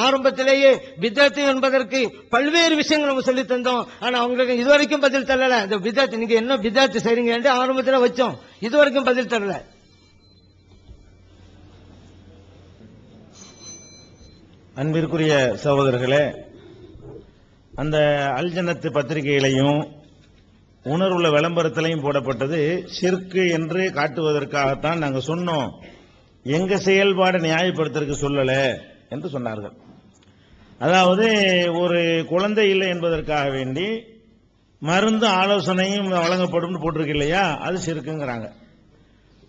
ஆரம்பத்திலேயே பிதத் என்பதற்கு பல்வேறு விஷயங்கள் நம்ம சொல்லி தந்தோம். ஆனா அவங்களுக்கு இதுவரைக்கும் பதில் தரல. இந்த பிதத் நீங்க என்ன பிதத் செய்றீங்க என்று ஆரம்பத்தில் வச்சோம், இதுவரைக்கும் பதில் தரல. அன்பிற்குரிய சகோதரர்களே, அந்த அல்ஜன்னத்து பத்திரிகையிலையும் உணர்வுள்ள விளம்பரத்திலையும் போடப்பட்டது ஷிர்க் என்று காட்டுவதற்காகத்தான் நாங்கள் சொன்னோம், எங்க செயல்பாடு நியாயப்படுத்துறதுக்கு சொல்லல என்று சொன்னார்கள். அதாவது ஒரு குழந்தை இல்லை என்பதற்காக வேண்டி மருந்து ஆலோசனையும் வழங்கப்படும் போட்டிருக்கு இல்லையா, அது ஷிர்க்குங்கிறாங்க.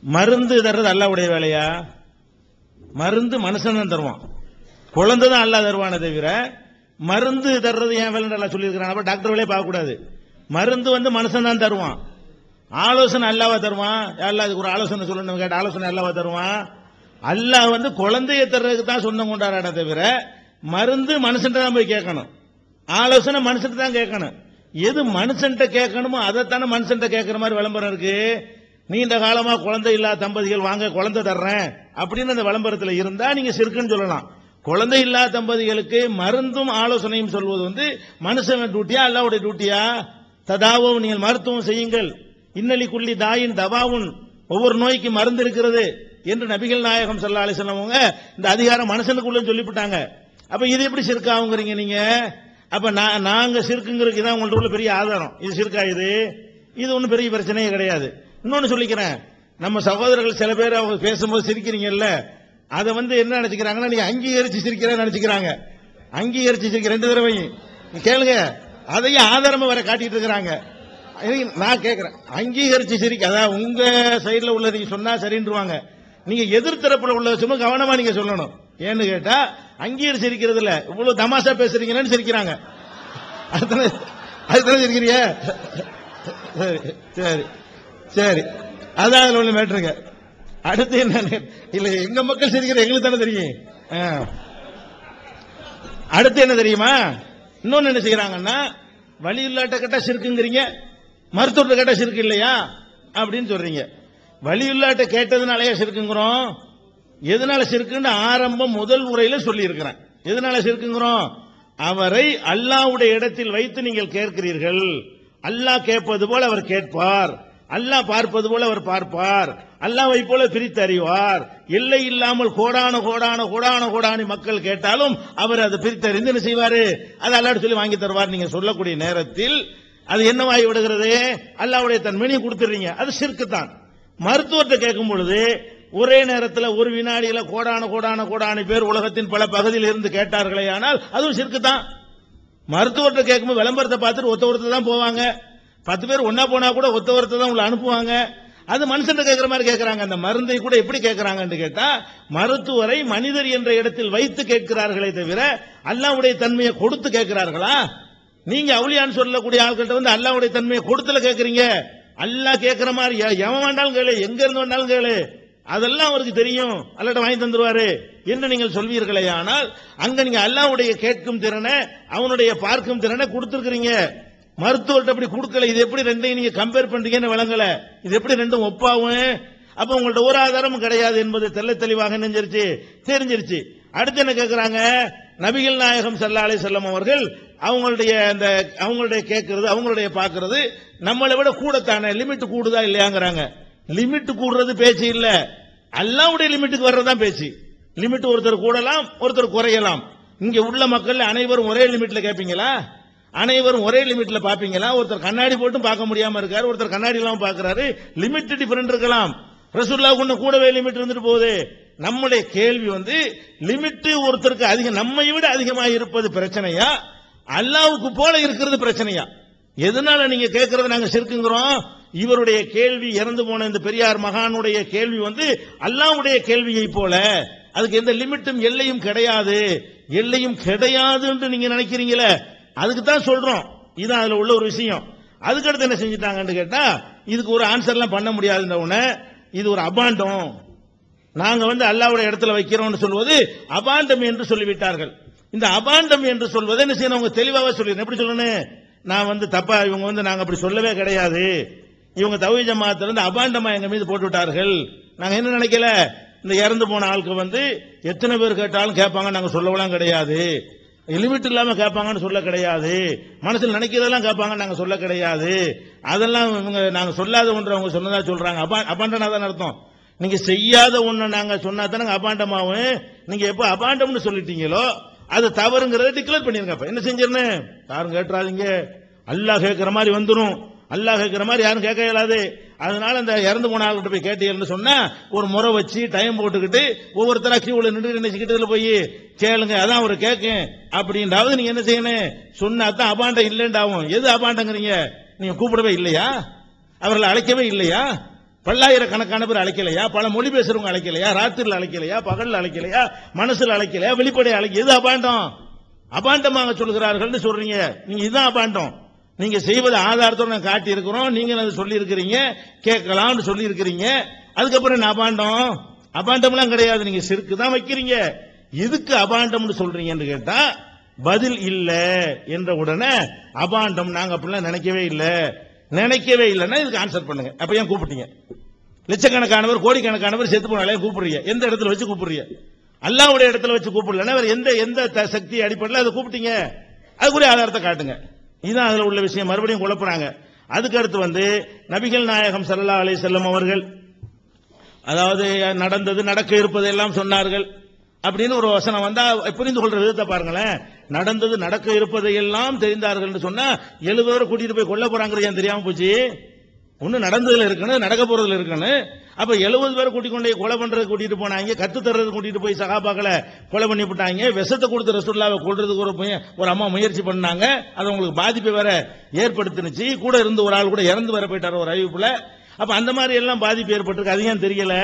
மருந்து தர்றது அல்லாஹ்வுடைய வேலையா? மருந்து மனுஷன் தான் தருவான், குழந்தை தான் அல்லாஹ் தருவானே தவிர மருந்து தர்றது ஏன் வேலை நல்லா சொல்லியிருக்கிறான். அப்ப டாக்டர் வேலையை பார்க்கக்கூடாது. மருந்து மனுஷன் தான் தருவான், ஆலோசனை அல்லாஹ் தருவான். அல்லாஹ் அதுக்கு ஒரு ஆலோசனை சொல்லணும் கேட்ட ஆலோசனை அல்லாஹ் தருவான். அல்லாஹ் குழந்தைய தர்றதுக்கு தான் சொந்தம் கொண்டாட தவிர மருந்து மனுஷன் தான் போய் கேட்கணும், ஆலோசனை மனுஷன் தான் கேட்கணும். எது மனுஷன் கேட்கணுமோ அதைத்தானே மனுஷன் கேட்கிற மாதிரி விளம்பரம் இருக்கு. நீண்ட காலமா குழந்தை இல்லாத தம்பதிகள் வாங்க குழந்தை தர்றேன் அப்படின்னு அந்த விளம்பரத்தில் இருந்தா நீங்க ஷிர்க்குன்னு சொல்லலாம். குழந்தை இல்லாத தம்பதிகளுக்கு மருந்தும் ஆலோசனையும் சொல்வது மனுஷன் டியூட்டியா அல்லாஹ்வுடைய டியூட்டியா? ததாவும் நீங்கள் மருத்துவம் செய்யுங்கள், இன்னலி குள்ளி தாயின் தவாவுன், ஒவ்வொரு நோய்க்கு மருந்து இருக்கிறது என்று நபிகள் நாயகம் ஸல்லல்லாஹு அலைஹி வஸல்லம் இந்த அதிகாரம் மனுஷனுக்குள்ள சொல்லிவிட்டாங்க. அப்ப இது எப்படி ஷிர்காவுங்கறீங்க நீங்க? அப்ப நாங்க ஷிர்க்குங்கிறதுக்கு தான் உங்கள்ட்ட உள்ள பெரிய ஆதாரம். இது ஷிர்கா? இது ஒன்றும் பெரிய பிரச்சனையே கிடையாது. இன்னொன்னு சொல்லிக்கிறேன், நம்ம சகோதரர்கள் சில பேர் அவங்க பேசும்போது சிரிக்கிறீங்கல்ல, அதை என்ன நினைச்சுக்கிறாங்கன்னா நீங்க அங்கீகரிச்சு சிரிக்கிறேன்னு நினைச்சுக்கிறாங்க. அங்கீகரிச்சு சிரிக்கிற 2 தடவை கேளுங்க, அதையும் ஆதாரமா வர காட்டிட்டு இருக்கிறாங்க. நான் கேட்கிறேன், அங்கீகரிச்சு சிரிக்க அதான் உங்க சைடுல உள்ள நீங்க சொன்னா சரின்றுவாங்க. நீங்க எதிர்த்தரப்புல உள்ள சும்மா கவனமா நீங்க சொல்லணும். ஏன்னு கேட்டா அங்கீகரிச்சு சிரிக்கிறது இல்ல, இவ்வளவு தமாஷா பேசுறீங்கன்னு சிரிக்கிறாங்க. அதுதான் சிரிக்கிறீங்க. சரி சரி, அதான் அதுல ஒண்ணு மேட்ருங்க. அடுத்து என்ன இல்ல, எங்க மக்கள் சிரிக்கிற எங்களுக்கு தானே தெரியும். அடுத்து என்ன தெரியுமா, இன்னொன்னு என்ன செய்யறாங்கன்னா, வலியுள்ளாட்ட கேட்டா ஷிர்க்குங்கிறீங்க, மருத்துவத்தை கேட்டா ஷிர்க் இல்லையா அப்படின்னு சொல்றீங்க. வலியுள்ளாட்ட கேட்டதுனாலயா ஷிர்க்குங்கிறோம்? எதனால ஷிர்க்குன்னு ஆரம்பம் முதல் உரையில சொல்லி இருக்கிறேன். எதனால ஷிர்க்குங்கிறோம்? அவரை அல்லாஹ்வுடைய இடத்தில் வைத்து நீங்கள் கேட்கிறீர்கள். அல்லாஹ் கேட்பது போல அவர் கேட்பார், அல்லாஹ் பார்ப்பது போல அவர் பார்ப்பார், அல்லாஹ்வை போல பிரித்து அறிவார். எல்லை இல்லாமல் கோடான கோடான கோடான கோடானி மக்கள் கேட்டாலும் அவர் அதை பிரித்தறிந்து என்ன செய்வாரு, அது அல்லாஹ் சொல்லி வாங்கி தருவார். நீங்க சொல்லக்கூடிய நேரத்தில் அது என்னவாகி விடுகிறது, அல்லாஹ்வுடைய தன்மையை கொடுத்துறீங்க, அது ஷிர்க் தான். மருத்துவத்தை கேட்கும் பொழுது ஒரே நேரத்தில் ஒரு வினாடியில கோடான கோடான கோடானி பேர் உலகத்தின் பல பகுதியில் இருந்து கேட்டார்களே, ஆனால் அதுவும் ஷிர்க் தான். மருத்துவத்தை கேட்கும்போது விளம்பரத்தை பார்த்துட்டு ஒருத்தர் தான் போவாங்க, 10 பேர் ஒன்னா போனா கூட ஒருத்தர் தான் உள்ள அனுப்புவாங்க. அது மனுஷன் கேட்கிற மாதிரி கேட்கிறாங்க. அந்த மருந்தை கூட எப்படி கேட்கிறாங்கன்னு கேட்டா, மருத்துவரை மனிதர் என்ற இடத்தில் வைத்து கேட்கிறார்களே தவிர அல்லாஹ்வுடைய தன்மையை கொடுத்து கேட்கிறார்களா? நீங்க அவுலியான்னு சொல்லக்கூடிய ஆட்கள்கிட்ட அல்லாஹ்வுடைய தன்மையை கொடுத்துல கேட்கறீங்க. அல்லாஹ் கேட்கிற மாதிரி எவன் வேண்டாலும் கேளு, எங்க இருந்து வேண்டாலும் கேளு, அதெல்லாம் அவருக்கு தெரியும், அல்லாஹ்ட்ட வாங்கி தந்துருவாரு என்று நீங்கள் சொல்வீர்களே. ஆனால் அங்க நீங்க அல்லாஹ்வுடைய கேட்கும் திறனை, அவனுடைய பார்க்கும் திறனை கொடுத்திருக்கிறீங்க. மருத்துவர்கிட்ட அப்படி கொடுக்கல. இது எப்படி ரெண்டையும் நீங்க கம்பேர் பண்றீங்கன்னு விளங்கல. இது எப்படி ரெண்டும் ஒப்பாவும்? அப்ப உங்கள்ட்ட ஒரு ஆதாரமும் கிடையாது என்பது தெள்ள தெளிவாக தெரிஞ்சிருச்சு. அடுத்து என்ன கேட்கிறாங்க, நபிகள் நாயகம் ஸல்லல்லாஹு அலைஹி வஸல்லம் அவர்கள் அவங்களுடைய கேட்கிறது, அவங்களுடைய பார்க்கிறது நம்மளை விட கூடத்தானே, லிமிட் கூடுதா இல்லையாங்கிறாங்க. லிமிட் கூடுறது பேச்சு இல்ல, அல்லாஹ்வுடைய லிமிட்டுக்கு வர்றதுதான் பேச்சு. லிமிட் ஒருத்தர் கூடலாம், ஒருத்தர் குறையலாம். இங்க உள்ள மக்கள் அனைவரும் ஒரே லிமிட்ல கேட்பீங்களா? அனைவரும் ஒரே லிமிட்ல பாப்பீங்களா? ஒருத்தர் கண்ணாடி போட்டும் பார்க்க முடியாம இருக்காரு, ஒருத்தர் கண்ணாடி இல்லாம பாக்குறாரு. லிமிட் டிஃபரெண்ட் இருக்கலாம். ரசூலுல்லாஹ்வுக்கு இன்னும் கூடவே லிமிட் இருந்துட்டு போகுது. நம்முடைய கேள்வி லிமிட் ஒருத்தருக்கு அதிகம், நம்மை விட அதிகமாக இருப்பது பிரச்சனையா, அல்லாஹ்வுக்கு போல இருக்கிறது பிரச்சனையா? எதனால நீங்க கேட்கறது நாங்க ஷிர்க்குங்கிறோம்? இவருடைய கேள்வி, இறந்து போன இந்த பெரியார் மகானுடைய கேள்வி அல்லாஹ்வுடைய கேள்வியை போல, அதுக்கு எந்த லிமிட்டும் எல்லையும் கிடையாது. எல்லையும் கிடையாது என்று நீங்க நினைக்கிறீங்களே, அதுக்கு தான் சொல்றோம். இதுதான் அதுல உள்ள ஒரு விஷயம். அதுக்கடுத்து என்ன செஞ்சிட்டாங்கன்னு கேட்டா, இதுக்கு ஒரு ஆன்சர்லாம் பண்ண முடியாது. இது ஒரு அபாண்டம், நாங்க அல்லாஹ்வுடைய இடத்துல வைக்கிறோம்னு சொல்வது அபாண்டம் என்று சொல்லிவிட்டார்கள். இந்த அபாண்டம் என்று சொல்வதை என்ன செய்யணும், அவங்க தெளிவாக சொல்லிடணும். எப்படி சொல்லணும், நான் தப்பா இவங்க நாங்க அப்படி சொல்லவே கிடையாது, இவங்க தௌஹீத் ஜமாஅத்துல அபாண்டமா எங்க மீது போட்டு விட்டார்கள், நாங்க என்ன நினைக்கல, இந்த இறந்து போன ஆளுக்கு எத்தனை பேர் கேட்டாலும் கேட்பாங்க, நாங்க சொல்லவெல்லாம் கிடையாது. லிமிட் இல்லாம கேட்பாங்கன்னு சொல்ல கிடையாது. மனசுல நினைக்கிறதெல்லாம் கேட்பாங்க, நாங்க சொல்ல கிடையாது. அதெல்லாம் நாங்க சொல்லாத ஒன்று அவங்க சொன்னதா சொல்றாங்க. அபாண்டனா தான் அர்த்தம். நீங்க செய்யாத ஒண்ணு நாங்க சொன்னா தானே அபாண்டமாவும். நீங்க எப்ப அபாண்டம்னு சொல்லிட்டீங்களோ அது தவறுங்கிறத டிக்ளேர் பண்ணிருங்க. என்ன செஞ்சிருன்னு யாரும் கேட்டுறாதீங்க. அல்லாஹ் கேட்கிற மாதிரி வந்துடும். அல்லாஹ் கேட்கிற மாதிரி யாரும் கேட்க இயலாது. அதனால அந்த இறந்து போன ஆள்கிட்ட போய் கேட்டீங்கன்னு சொன்னா ஒரு முறை வச்சு டைம் போட்டுக்கிட்டு ஒவ்வொருத்தரா கியூல நின்று நினைச்சுக்கிட்டு போய் கேளுங்க, அதான் அவர் கேட்கும் அப்படின்றாவது நீங்க என்ன செய்யணும் சொன்னா தான் அபாண்டம் இல்லைண்டாவும். எது அபாண்டங்கிறீங்க? நீங்க கூப்பிடவே இல்லையா? அவர்களை அழைக்கவே இல்லையா? பல்லாயிரக்கணக்கான பேர் அழைக்கலையா? பல மொழி பேசுறவங்க அழைக்கலையா? ராத்திரில அழைக்கலையா? பகல்ல அழைக்கலையா? மனசுல அழைக்கலையா? வெளிப்படை அழைக்க எது அபாண்டம்? அபாண்டமாக சொல்கிறார்கள் சொல்றீங்க. நீங்க இதுதான் அபாண்டம். நீங்க செய்வது ஆதாரத்தோட நான் காட்டி இருக்கிறோம். நீங்க அதை சொல்லி இருக்கிறீங்க, கேட்கலாம்னு சொல்லி இருக்கிறீங்க. அதுக்கப்புறம் என்ன அபாண்டம்? அபாண்டம்லாம் கிடையாது. நீங்க சிறுக்கு தான் வைக்கிறீங்க. எதுக்கு அபாண்டம்னு சொல்றீங்கன்னு கேட்டா பதில் இல்ல என்ற உடனே அபாண்டம் நாங்க அப்படிலாம் நினைக்கவே இல்லைன்னா இதுக்கு ஆன்சர் பண்ணுங்க. அப்ப ஏன் கூப்பிட்டீங்க? லட்சக்கணக்கானவர் கோடிக்கணக்கானவர் செத்து போனாலே கூப்பிடுறீங்க. எந்த இடத்துல வச்சு கூப்பிடுறீங்க? அல்லாஹ்வுடைய இடத்துல வச்சு கூப்பிடலன்னா வேற எந்த சக்தி அடிப்படையில் அதை கூப்பிட்டீங்க? அதுக்குரிய ஆதாரத்தை காட்டுங்க. இதுதான் அதுல உள்ள விஷயம். மறுபடியும் குழப்புறாங்க. அதுக்கு அடுத்து நபிகள் நாயகம் ஸல்லல்லாஹு அலைஹி வஸல்லம் அவர்கள் அதாவது நடந்தது நடக்க இருப்பது எல்லாம் சொன்னார்கள் அப்படின்னு ஒரு வசனம் வந்தா புரிந்து கொள்ற விதத்தை பாருங்களேன். நடந்தது நடக்க இருப்பதை எல்லாம் தெரிந்தார்கள் சொன்னா 70 பேரை கூட்டிட்டு போய் கொல்ல போறாங்க தெரியாம போச்சு. ஒண்ணு நடந்ததுல இருக்கணும், நடக்க போறதுல இருக்கணும். அப்ப 70 பேரை கூட்டிக் கொண்டு கொலை பண்றது கூட்டிட்டு போனாங்க, கத்து தர்றது கூட்டிட்டு போய் சகாபாக்களை கொலை பண்ணி விட்டாங்க. விஷத்தை கொடுத்து ரசூலுல்லாஹ்வை கொல்றதுக்கு ஒரு அம்மா முயற்சி பண்ணாங்க. அது உங்களுக்கு பாதிப்பை வேற ஏற்படுத்தினுச்சு. கூட இருந்து ஒரு ஆள் கூட இறந்து வர போயிட்டாரு ஒரு அறிவிப்புல. அப்ப அந்த மாதிரி எல்லாம் பாதிப்பு ஏற்பட்டிருக்கு. அது ஏன் தெரியல?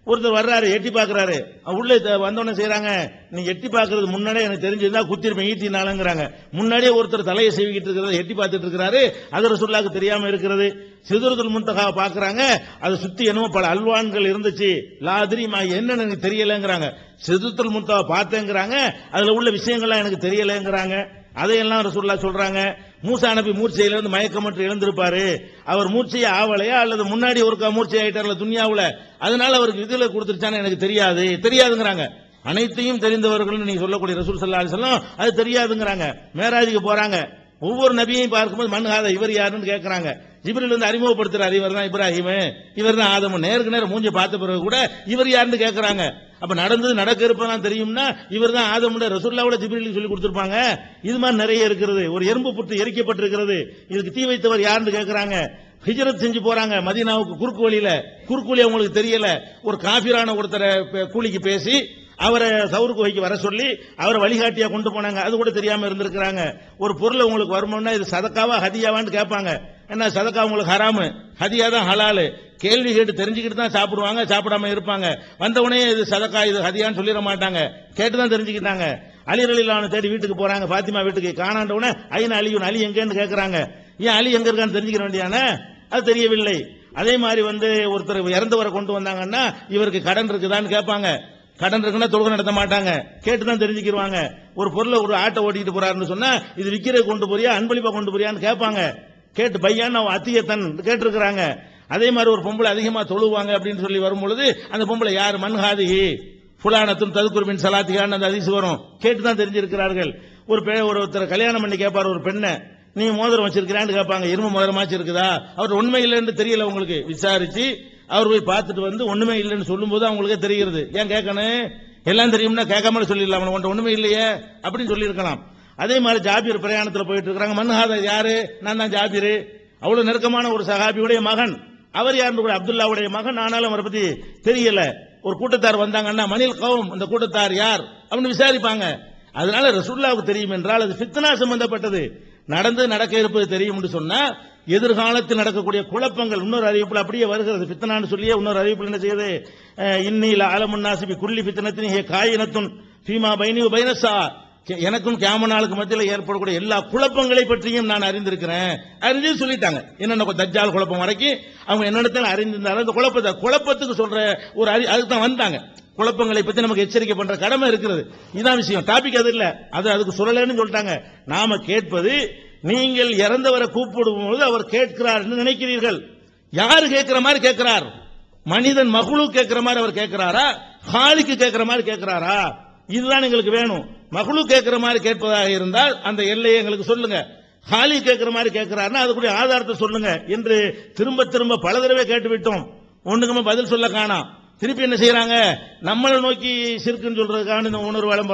ஒருத்தர் வர்றாரு, எட்டி பாக்குறாரு, உள்ள வந்தோடனே செய்யறாங்க, நீ எட்டி பாக்குறது முன்னாடியே எனக்கு தெரிஞ்சிருந்தா குத்திருப்பேன் ஈட்டினாலங்கிறாங்க. முன்னாடியே ஒருத்தர் தலையை செய்விக்கிட்டு இருக்கிறத எட்டி பார்த்துட்டு இருக்கிறாரு. அது ரசூலுல்லாஹ்வுக்கு தெரியாம இருக்கிறது. சிதறத்துல் முன்தஹாவை பாக்குறாங்க, அதை சுத்தி என்னமோ பல அல்வான்கள் இருந்துச்சு. லாதிரி என்னன்னு எனக்கு தெரியலங்கிறாங்க. சிதறத்துல் முன்தஹா பார்த்தேங்கிறாங்க, அதுல உள்ள விஷயங்கள்லாம் எனக்கு தெரியலங்கிறாங்க. அதையெல்லாம் ரசூலுல்லாஹ் சொல்றாங்க. மூசா நபி மூர்ச்சையிலிருந்து மயக்கமற்று எழுந்திருப்பாரு. அவர் மூர்ச்சையை ஆவலையா அல்லது முன்னாடி ஒரு மூர்ச்சை ஆயிட்டார்ல துன்யாவுல, அதனால அவருக்கு இதுல கொடுத்துருச்சான்னு எனக்கு தெரியாதுங்கிறாங்க. அனைத்தையும் தெரிந்தவர்கள் நீங்க சொல்லக்கூடிய ரசூல் ஸல்லல்லாஹு அலைஹி வஸல்லம் அது தெரியாதுங்கிறாங்க. மேராஜுக்கு போறாங்க. ஒவ்வொரு நபியையும் பார்க்கும்போது மன்ஹாதா இவர் யாருன்னு கேட்கறாங்க. ஜிப்ரீல் அறிமுகப்படுத்துறாரு, இவர் தான் இப்ராஹிம், இவர் தான் ஆதம். நேருக்கு நேரம் மூஞ்சி பார்த்த பிறகு கூட இவர் யாருன்னு கேட்கறாங்க. அப்ப நடந்தது நடக்க இருப்பதான் தெரியும்னா இவர் தான் ஆதம். ரசூலுல்லாஹ்வோட ஜிப்ரீலுக்கு சொல்லி கொடுத்திருப்பாங்க. இது மாதிரி நிறைய இருக்கிறது. ஒரு எறும்பு புற்று எரிக்கப்பட்டிருக்கிறது, இதுக்கு தீ வைத்தவர் யாருன்னு கேட்கறாங்க. ஹிஜ்ரத் செஞ்சு போறாங்க மதீனாவுக்கு, குறுக்கு வழி அவங்களுக்கு தெரியல. ஒரு காபிரான ஒருத்தரை கூலிக்கு பேசி அவரை சவுருக்கு வைக்க வர சொல்லி அவரை வழிகாட்டியா கொண்டு போனாங்க. அது கூட தெரியாம இருந்திருக்கிறாங்க. ஒரு பொருள் உங்களுக்கு வருமானா இது சதக்காவா ஹதியாவான்னு கேட்பாங்க. என்ன சதக்கா உங்களுக்கு ஹராமு, ஹதியா தான் ஹலாலு. கேள்வி கேட்டு தெரிஞ்சுக்கிட்டு தான் சாப்பிடுவாங்க, சாப்பிடாம இருப்பாங்க. வந்தவனே இது சதக்கா இது ஹதியான்னு சொல்லிட மாட்டாங்க, கேட்டுதான் தெரிஞ்சுக்கிட்டாங்க. அலி ரலியல்லாஹு தேடி வீட்டுக்கு போறாங்க, பாத்திமா வீட்டுக்கு. காணாண்டவன ஐன அலியுன், அலி எங்கன்னு கேட்கறாங்க. ஏன் அலி எங்க இருக்கான்னு தெரிஞ்சுக்க வேண்டியானே, அது தெரியவில்லை. அதே மாதிரி ஒருத்தர் இறந்தவரை கொண்டு வந்தாங்கன்னா இவருக்கு கடன் இருக்குதான்னு கேட்பாங்க. கடன் இருக்குன்னா தொழுகை நடத்த மாட்டாங்க, கேட்டுதான் தெரிஞ்சுக்கிடுவாங்க. ஒரு பொருளை ஒரு ஆட்டை ஓட்டிட்டு போறாருன்னு சொன்னா இது விக்கிர கொண்டு போறியா அன்பளிப்பா கொண்டு போறியான்னு கேட்பாங்க. கேட்டு பையான்னு அத்தியத்தன் கேட்டிருக்கிறாங்க. அதே மாதிரி ஒரு பொம்பளை அதிகமா தொழுவாங்க அப்படின்னு சொல்லி வரும்பொழுது அந்த பொம்பளை யார், மன்ஹாதிஹி ஃபுலானத்துன் ததுகுர்பின் சலாத்திகான்னு அந்த ஹதீஸ் வரும். கேட்டுதான் தெரிஞ்சிருக்கிறார்கள். ஒருத்தர் கல்யாணம் பண்ணி கேட்பாரு ஒரு பெண்ணை, நீ மோதிரம் வச்சிருக்கிறான்னு கேட்பாங்க. இரும்பு மோதிரமாச்சு இருக்குதா? அவர் உண்மை இல்லைன்னு தெரியல உங்களுக்கு. விசாரிச்சு அவர் போய் பார்த்துட்டு ஒண்ணுமே இல்லைன்னு சொல்லும் போது அவங்களுக்கே தெரிகிறது. ஏன் கேட்கணும்? எல்லாம் தெரியும்னா கேட்காம சொல்லிடலாம், உன்ட்ட ஒண்ணுமே இல்லையே அப்படின்னு சொல்லி இருக்கலாம். அதே மாதிரி ஜாபீர் பிரயாணத்தில் போயிட்டு இருக்காங்க. மன்ஹாதா யாரு? நான் தான் ஜாபீர். அவ்வளவு நெருக்கமான ஒரு சஹாபியுடைய மகன். அவர் யாருன்னு கூட அப்துல்லாவுடைய மகன். ஆனாலும் அவரை பத்தி தெரியல. ஒரு கூட்டத்தார் வந்தாங்கன்னா மனில் கௌம், அந்த கூட்டத்தார் யார் அப்படின்னு விசாரிப்பாங்க. அதனால ரசூலுல்லாஹ்வுக்கு தெரியும் என்றால் அது ஃபித்னா சம்பந்தப்பட்டது. நடந்து நடக்க இருப்பது தெரியும் என்று சொன்னா எதிர்காலத்தில் நடக்கக்கூடிய குழப்பங்கள் இன்னொரு அறிவிப்புல அப்படியே வருகிறது. ஃபித்னான்னு சொல்லியே இன்னொரு அறிவிப்புல என்ன செய்யுது, இன்னில அலமுன் நாசிபி குல்லி ஃபித்னத்தின் ஹிய காயினத்துன் ஃபீமா பைனி வ பைனஸா, எனக்கும் கியாமத் நாளுக்கு மத்தியில் ஏற்படக்கூடிய எல்லா குழப்பங்களை பற்றியும் நான் அறிந்திருக்கிறேன். அறிஞ்சு சொல்லிட்டாங்க. என்னென்ன தஜ்ஜால் குழப்பம் வரைக்கும் அவங்க என்னென்ன அறிந்திருந்தாலும் அந்த குழப்பத்துக்கு சொல்ற ஒரு அதுக்கு தான் வந்தாங்க. குழப்பங்களை பத்தி நமக்கு எச்சரிக்கை பண்ற கடமை இருக்கிறது. இதான் விஷயம். டாபிக் அது இல்ல, அது அதுக்கு சொல்லலன்னு சொல்லிட்டாங்க. நாம கேட்பது, நீங்கள் இறந்தவரை கூப்பிடும் போது அவர் கேட்கிறார் என்று நினைக்கிறீர்கள். யாரு கேட்கிற மாதிரி கேட்கிறார்? மனிதன் மகுளு கேட்கிற மாதிரி அவர் கேட்கிறாரா ஹாலிக்கு கேட்கிற மாதிரி கேட்கிறாரா, இதுதான் எங்களுக்கு வேணும். மகளு கேட்கிற மாதிரி கேட்பதாக இருந்தால் அந்த எல்லையை எங்களுக்கு சொல்லுங்க. ஹாலி கேட்கிற மாதிரி கேட்கிறாருன்னா அதுக்குரிய ஆதாரத்தை சொல்லுங்க என்று திரும்ப திரும்ப பல தடவை கேட்டுவிட்டோம். ஒண்ணுக்குமே பதில் சொல்ல காணோம். திருப்பி என்ன செய்யறாங்க, நம்மளை நோக்கி சிறுக்குன்னு சொல்றதுக்கான உணர்வு வளம்